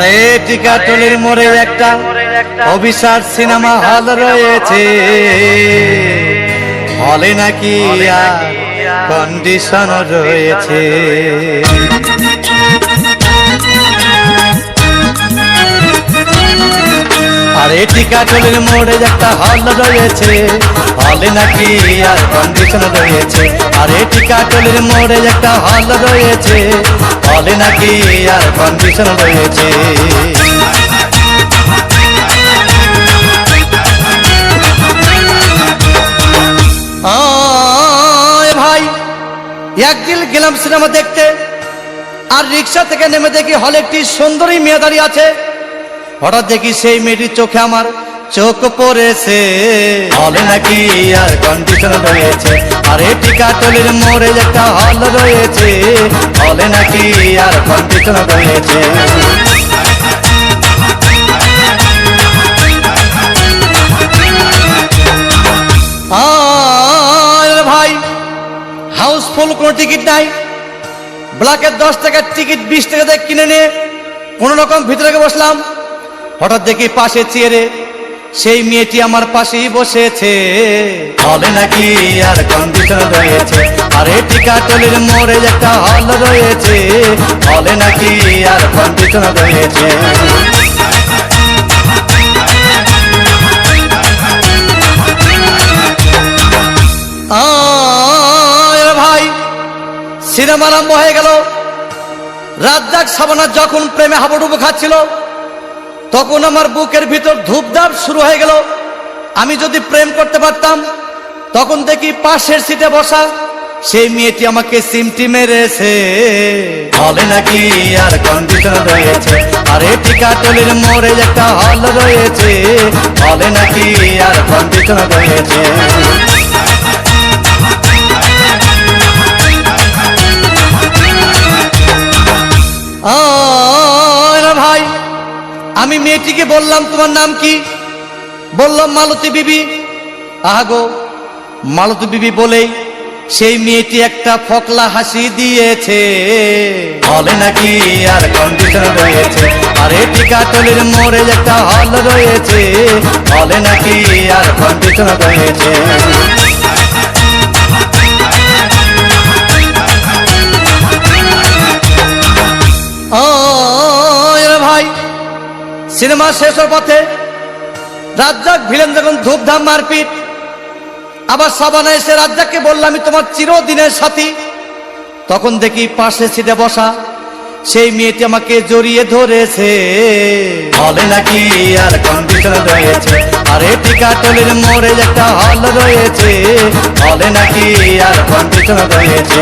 আরে টিকাটলির মোড়ে একটা অভিশাপ সিনেমা হল রয়েছে, হলে নাকি কন্ডিশন রয়েছে। আরে টিকাটলির মোড়ে একটা হল রয়েছে, হলে নাকি আর কন্ডিশন রয়েছে। আরে টিকাটলির মোড়ে একটা হল রয়েছে, হলে নাকি আর কন্ডিশন রয়েছে। ভাই একদিন গেলাম সিনেমা দেখতে, আর রিক্সা থেকে নেমে দেখি হলে একটি সুন্দরী মেয়ে দাঁড়িয়ে আছে। হঠাৎ দেখি সেই মেয়েটির চোখে আমার চোখ পড়েছে, হলে নাকি আর কন্ডিশন রয়েছে। আরে টিকাটলির মোড়ে একটা হল রয়েছে, হলে নাকি আর কন্ডিশন রয়েছে। ভাই হাউসফুল কোনো টিকিট নাই, ব্ল্যাকের 10 টাকার টিকিট 20 টাকা দিয়ে কিনে নিয়ে কোন রকম ভিতরে বসলাম। হঠাৎ দেখি পাশে চেয়ারে সেই মেয়েটি আমার পাশেই বসেছে, হলে নাকি আর কন্ডিশন রয়েছে। আরে টিকাটলির মোড়ে একটা হল রয়েছে, হলে নাকি আর কন্ডিশন রয়েছে। ভাই সিনেমা আরম্ভ হয়ে গেল। রাজ্জাক শাবানা যখন প্রেমে হাবুডুবু খাচ্ছিল, তখন আমার বুকের ভিতর ধূপধাপ শুরু হয়ে গেল। আমি যদি প্রেম করতে পারতাম, তখন দেখি পাশের সিটে বসা সেই মেয়েটি আমাকে সিমটি মেরেছে, হলে নাকি আর কন্ডিশন রয়েছে। আরে টিকাটলির মোড়ে একটা হল রয়েছে, হলে নাকি আর কন্ডিশন রয়েছে। ভাই আমি মেয়েটিকে বললাম, তোমার নাম কি? বললাম মালতী বিবি। আহাগো মালতী বিবি বলেই সেই মেয়েটি একটা ফকলা হাসি দিয়েছে, হলে নাকি আর কন্ডিশন রয়েছে। আরে টিকাটলির মোড়ে একটা হল রয়েছে, হলে নাকি আর কন্ডিশন রয়েছে। ভাই সিনেমা শেষ হওয়ার পথে রাজ্জাক ভিলেন যখন ধূপধাম মারপিট, আবার শাবানা এসে রাজ্জাককে বললাম, আমি তোমার চিরদিনের সাথী। তখন দেখি পাশে সিটে বসা সেই মেয়েটি আমাকে জড়িয়ে ধরেছে, হলে নাকি আর কন্ডিশন রয়েছে। আরে টিকাটলির মোড়ে একটা হল রয়েছে, হলে নাকি আর কন্ডিশন রয়েছে।